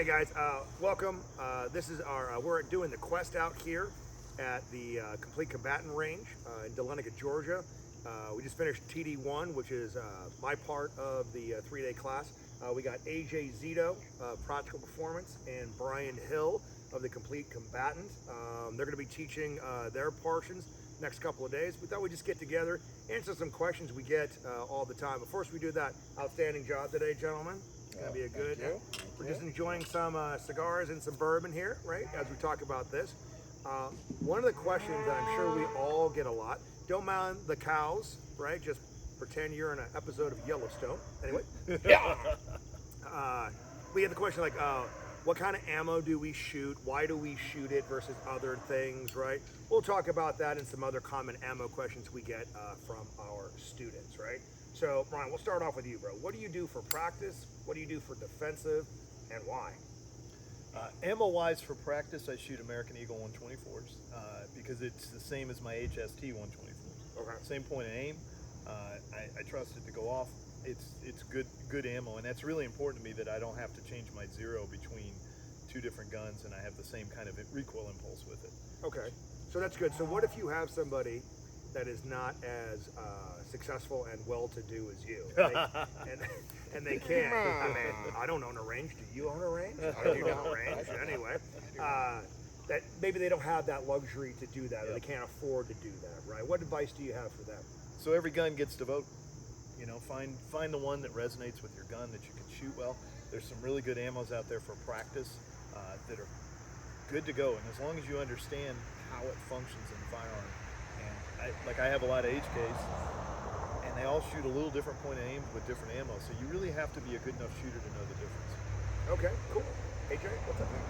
guys, welcome. This is our, we're doing the quest out here at the Complete Combatant range in Dahlonega, Georgia. We just finished TD1, which is my part of the 3-day class. We got AJ Zito, Practical Performance, and Brian Hill of the Complete Combatant. They're going to be teaching their portions next couple of days. We thought we'd just get together, answer some questions we get all the time. But first we do that. Outstanding job today, gentlemen. It's going to be a good... We're just enjoying some cigars and some bourbon here, right, as we talk about this. One of the questions that I'm sure we all get a lot, don't mind the cows, right? Just pretend you're in an episode of Yellowstone. Anyway. Yeah. We get the question like, what kind of ammo do we shoot? Why do we shoot it versus other things, right? We'll talk about that and some other common ammo questions we get from our students, right? So, Brian, we'll start off with you, bro. What do you do for practice? What do you do for defensive, and why? Ammo-wise for practice, I shoot American Eagle 124s because it's the same as my HST 124s. Okay. Same point of aim. I trust it to go off. It's good ammo, and that's really important to me that I don't have to change my zero between two different guns, and I have the same kind of recoil impulse with it. Okay, so that's good. So what if you have somebody that is not as successful and well-to-do as you, and they can't? I mean, I don't own a range. Do you own a range? I do not own a range. Anyway, that maybe they don't have that luxury to do that, or they can't afford to do that, right? What advice do you have for them? So every gun gets to vote. You know, find the one that resonates with your gun that you can shoot well. There's some really good ammos out there for practice that are good to go, and as long as you understand how it functions in the firearm. And I have a lot of HKs, and they all shoot a little different point of aim with different ammo, so you really have to be a good enough shooter to know the difference. Okay, cool. AJ, what's up, man?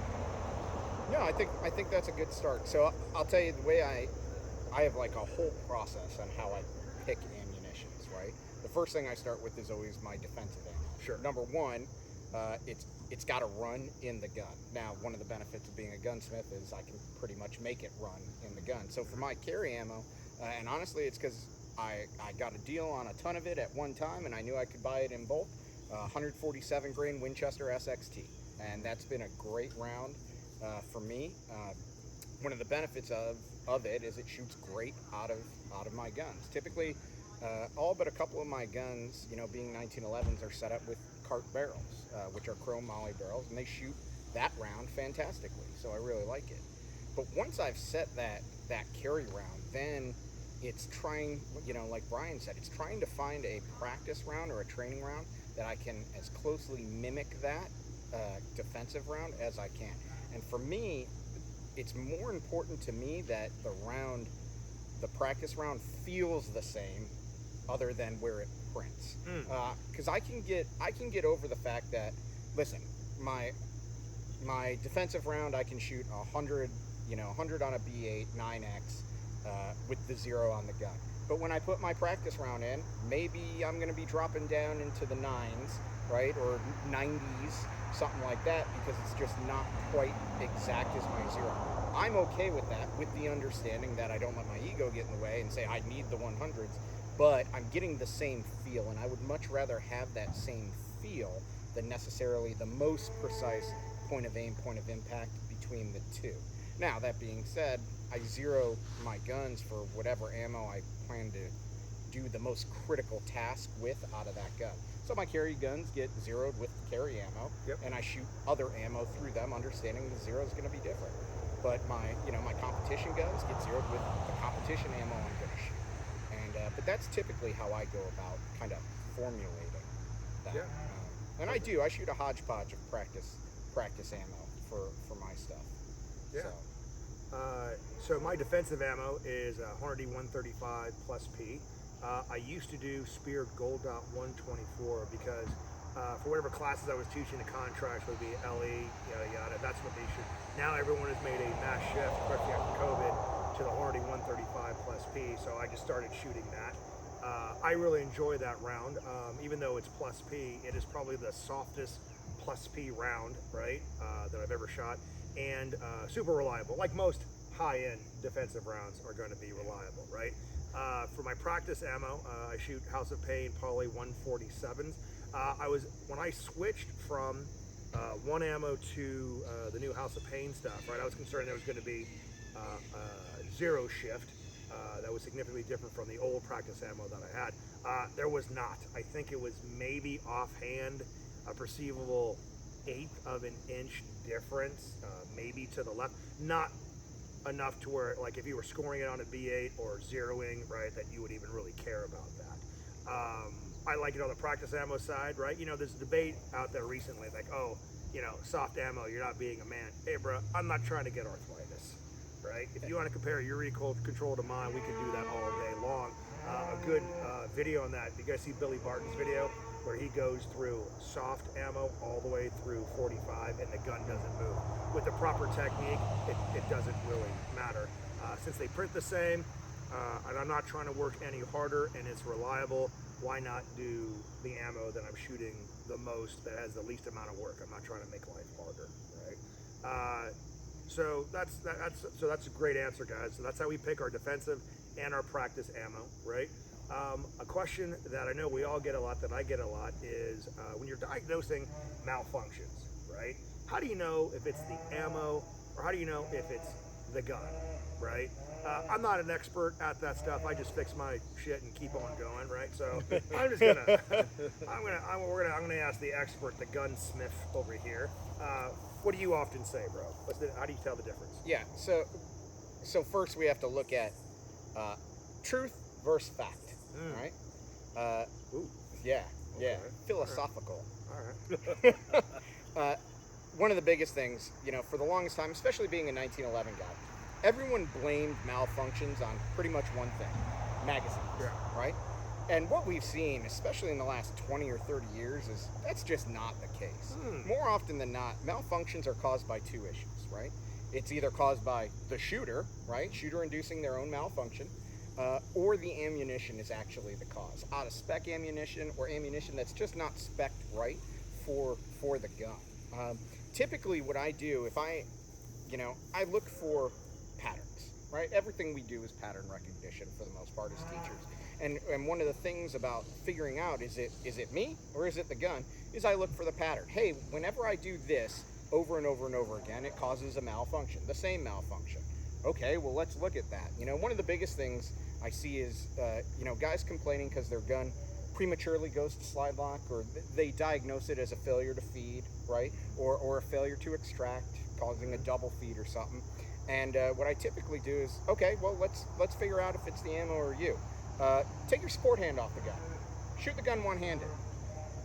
No, I think that's a good start. So I'll tell you the way I have like a whole process on how I pick ammunitions, right? The first thing I start with is always my defensive ammo. Sure. Number one, it's got to run in the gun. Now, one of the benefits of being a gunsmith is I can pretty much make it run in the gun. So for my carry ammo, and honestly, it's because I got a deal on a ton of it at one time, and I knew I could buy it in bulk. 147 grain Winchester SXT, and that's been a great round for me. One of the benefits of it is it shoots great out of my guns. Typically, all but a couple of my guns, you know, being 1911s, are set up with cart barrels, which are chrome moly barrels, and they shoot that round fantastically. So I really like it. But once I've set that carry round, then it's trying, you know, like Brian said, it's trying to find a practice round or a training round that I can as closely mimic that defensive round as I can. And for me, it's more important to me that the practice round feels the same, other than where it prints. Because I can get over the fact that, listen, my defensive round I can shoot 100 on a B8 9X with the zero on the gun. But when I put my practice round in, maybe I'm going to be dropping down into the 9s, right, or 90s, something like that, because it's just not quite exact as my zero. I'm okay with that, with the understanding that I don't let my ego get in the way and say I need the 100s, but I'm getting the same feel, and I would much rather have that same feel than necessarily the most precise point of aim, point of impact between the two. Now, that being said, I zero my guns for whatever ammo I plan to do the most critical task with out of that gun. So my carry guns get zeroed with carry ammo, and I shoot other ammo through them, understanding the zero is going to be different. But my competition guns get zeroed with the competition ammo I'm going to shoot. But that's typically how I go about kind of formulating that. Yeah. And I shoot a hodgepodge of practice ammo for my stuff. Yeah. So my defensive ammo is Hornady 135 plus P. I used to do Spear Gold Dot 124 because for whatever classes I was teaching, the contracts would be LE, yada yada. That's what they should. Now everyone has made a mass shift, especially after COVID, to the Hornady 135 plus P. So I just started shooting that. I really enjoy that round, even though it's plus P. It is probably the softest plus P round, right, that I've ever shot, and super reliable. Like most high-end defensive rounds are going to be reliable, right? For my practice ammo, I shoot House of Pain Poly 147s. When I switched from one ammo to the new House of Pain stuff, right? I was concerned there was going to be zero shift. That was significantly different from the old practice ammo that I had. There was not. I think it was maybe offhand a perceivable eighth of an inch difference, maybe to the left. Not enough to where, like, if you were scoring it on a B8 or zeroing, right, that you would even really care about that. I like it on the practice ammo side, right? You know, there's a debate out there recently, like, oh, you know, soft ammo, you're not being a man. Hey, bro, I'm not trying to get arthritis, right? If you want to compare your recoil control to mine, we can do that all day long. A good video on that, you guys see Billy Barton's video where he goes through soft ammo all the way through 45 and the gun doesn't move. With the proper technique, it doesn't really matter. Since they print the same, and I'm not trying to work any harder and it's reliable, why not do the ammo that I'm shooting the most that has the least amount of work? I'm not trying to make life harder, right? So that's a great answer, guys. So that's how we pick our defensive and our practice ammo, right? A question that I know we all get a lot, that I get a lot, is when you're diagnosing malfunctions, right? How do you know if it's the ammo, or how do you know if it's the gun, right? I'm not an expert at that stuff. I just fix my shit and keep on going, right? So I'm just gonna, I'm gonna ask the expert, the gunsmith over here. What do you often say, bro? How do you tell the difference? Yeah. So first we have to look at truth versus fact, right? Ooh. Yeah. Okay. Philosophical. All right. One of the biggest things, you know, for the longest time, especially being a 1911 guy, everyone blamed malfunctions on pretty much one thing: magazines, right? And what we've seen, especially in the last 20 or 30 years, is that's just not the case. More often than not, malfunctions are caused by two issues, right? It's either caused by the shooter, right? Shooter inducing their own malfunction, or the ammunition is actually the cause. Out of spec ammunition, or ammunition that's just not spec'd right for the gun. Typically what I do, if I look for patterns, right? Everything we do is pattern recognition for the most part as teachers. And one of the things about figuring out, is it me or is it the gun, is I look for the pattern. Hey, whenever I do this over and over and over again, it causes a malfunction, the same malfunction. Okay, well, let's look at that. You know, one of the biggest things I see is, guys complaining because their gun prematurely goes to slide lock, or they diagnose it as a failure to feed, right? Or a failure to extract, causing a double feed or something. And what I typically do is, okay, well, let's figure out if it's the ammo or you. Take your sport hand off the gun. Shoot the gun one-handed.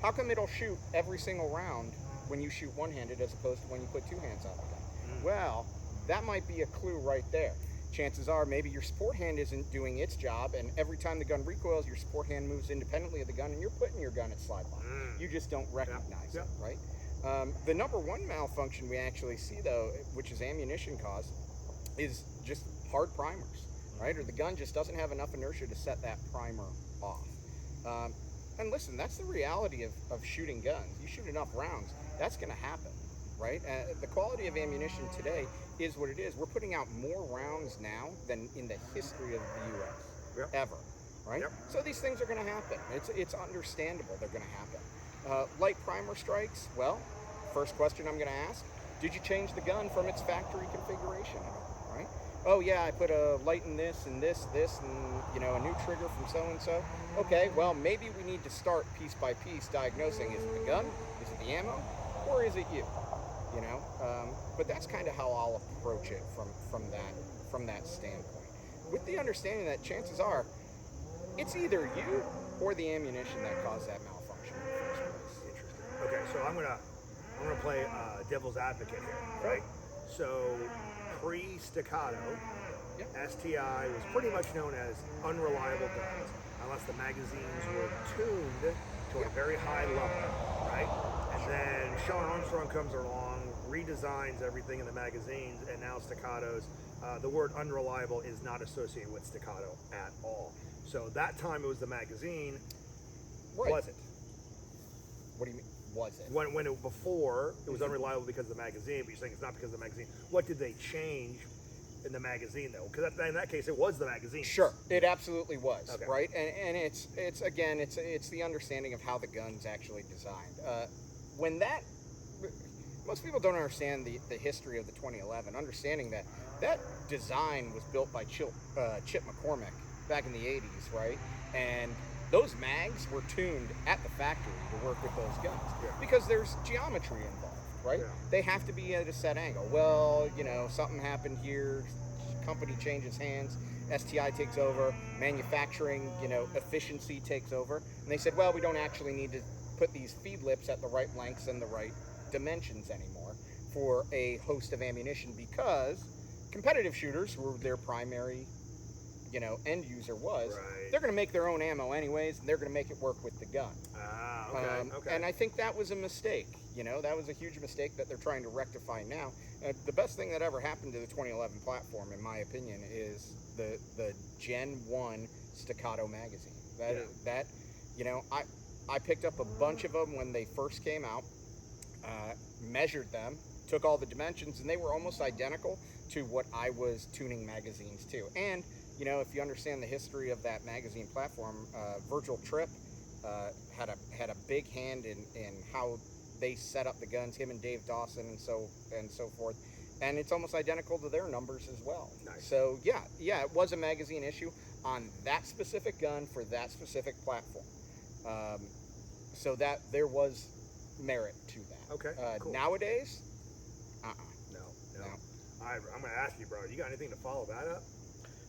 How come it'll shoot every single round when you shoot one-handed as opposed to when you put two hands on the gun? Well, that might be a clue right there. Chances are maybe your sport hand isn't doing its job, and every time the gun recoils, your sport hand moves independently of the gun, and you're putting your gun at slide lock. You just don't recognize it, right? The number one malfunction we actually see, though, which is ammunition caused, is just hard primers, right? Or the gun just doesn't have enough inertia to set that primer off. And listen, that's the reality of shooting guns. You shoot enough rounds, that's going to happen, right? The quality of ammunition today is what it is. We're putting out more rounds now than in the history of the U.S. ever, right? So these things are going to happen. It's understandable they're going to happen. Light primer strikes, well, first question I'm going to ask, did you change the gun from its factory configuration at all, right? Oh yeah, I put a light in this and this, and a new trigger from so-and-so. Okay, well, maybe we need to start piece by piece diagnosing, is it the gun, is it the ammo, or is it you? But that's kind of how I'll approach it from that standpoint, with the understanding that chances are it's either you or the ammunition that caused that malfunction in the first place. Interesting. Okay, so I'm gonna play devil's advocate here, right? So pre-Staccato, STI was pretty much known as unreliable guns unless the magazines were tuned to a very high level, right? And then Sean Armstrong comes along, redesigns everything in the magazines, and now Staccatos, the word unreliable is not associated with Staccato at all. So that time it was the magazine, was it? What do you mean, was it? Before, it was unreliable because of the magazine, but you're saying it's not because of the magazine. What did they change in the magazine, though? Because in that case, it was the magazine. Sure, it absolutely was, okay. Right? And it's the understanding of how the gun's actually designed. most people don't understand the history of the 2011. Understanding that that design was built by Chip McCormick back in the 80s, right? And those mags were tuned at the factory to work with those guns because there's geometry involved, right? Yeah. They have to be at a set angle. Well, you know, something happened here, company changes hands, STI takes over, manufacturing, you know, efficiency takes over, and they said, well, we don't actually need to put these feed lips at the right lengths and the right dimensions anymore for a host of ammunition, because competitive shooters, who their primary, you know, end user was, Right. they're going to make their own ammo anyways, and they're going to make it work with the gun. Ah, okay, okay. And I think that was a mistake. You know, that was a huge mistake that they're trying to rectify now. The best thing that ever happened to the 2011 platform, in my opinion, is the Gen 1 Staccato magazine. That, you know, I picked up a bunch of them when they first came out, measured them, took all the dimensions, and they were almost identical to what I was tuning magazines to. And, you know, if you understand the history of that magazine platform, Virgil Tripp had a big hand in how they set up the guns, him and Dave Dawson and so forth. And it's almost identical to their numbers as well. Nice. So yeah, it was a magazine issue on that specific gun for that specific platform. So that there was merit to that. Okay, cool. Nowadays, No. no. I'm going to ask you, bro, you got anything to follow that up?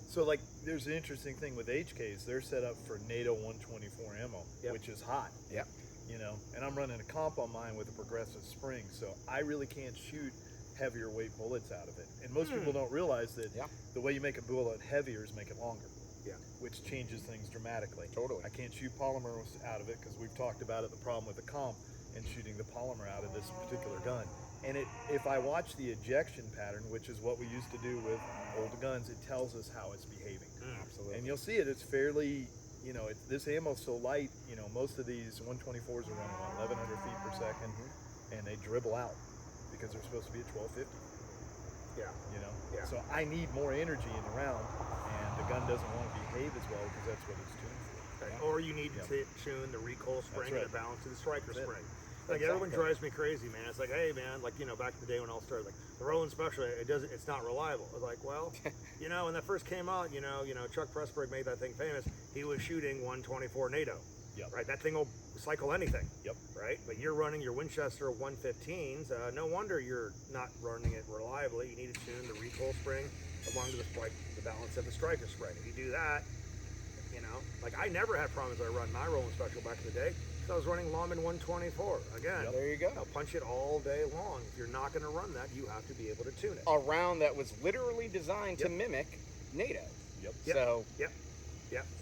So, like, there's an interesting thing with HKs. They're set up for NATO 124 ammo, Yep. which is hot. Yep. You know, and I'm running a comp on mine with a progressive spring, so I really can't shoot heavier weight bullets out of it. And most people don't realize that Yeah. the way you make a bullet heavier is make it longer. Yeah. Which changes things dramatically. Totally. I can't shoot polymers out of it because we've talked about it, the problem with the comp and shooting the polymer out of this particular gun. And if I watch the ejection pattern, which is what we used to do with old guns, it tells us how it's behaving. Absolutely. And you'll see it, it's fairly, you know, this ammo's so light, you know, most of these 124s are running on 1100 feet per second, and they dribble out because they're supposed to be at 1250. Yeah. You know? Yeah. So I need more energy in the round, and the gun doesn't want to behave as well because that's what it's tuned for. Okay. Or you need Yep. to tune the recoil spring right. and the balance of the striker That's it. spring. Like Exactly. everyone drives me crazy, man. It's like, hey, man, like, you know, back in the day when I all started, like the Roland Special, it's not reliable. I was like, well, you know, when that first came out, you know, Chuck Pressburg made that thing famous. He was shooting 124 NATO. Yep. Right, that thing will cycle anything. Yep. Right, but you're running your Winchester 115s. No wonder you're not running it reliably. You need to tune the recoil spring along to the balance of the striker spring. If you do that, you know, like I never had problems when I run my Roland Special back in the day. So I was running Lawman 124. Again, There you go. I'll punch it all day long. If you're not going to run that, you have to be able to tune it. A round that was literally designed to mimic NATO. Yep. Yep. So Yep.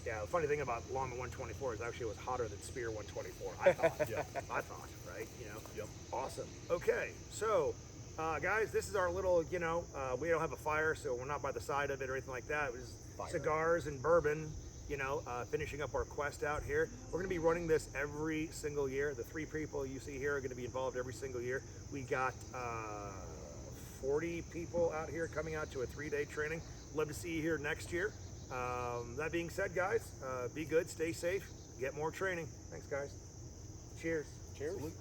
Yeah. The funny thing about Lawman 124 is actually it was hotter than Spear 124. I thought. Yeah. I thought. Right. You know. Yep. Awesome. Okay. So, guys, this is our little. You know, we don't have a fire, so we're not by the side of it or anything like that. It was Fire. cigars and bourbon. You know, finishing up our quest out here. We're going to be running this every single year. The 3 people you see here are going to be involved every single year. We got 40 people out here coming out to a 3-day training. Love to see you here next year. That being said, guys, be good, stay safe, get more training. Thanks, guys. Cheers. cheers. Salute.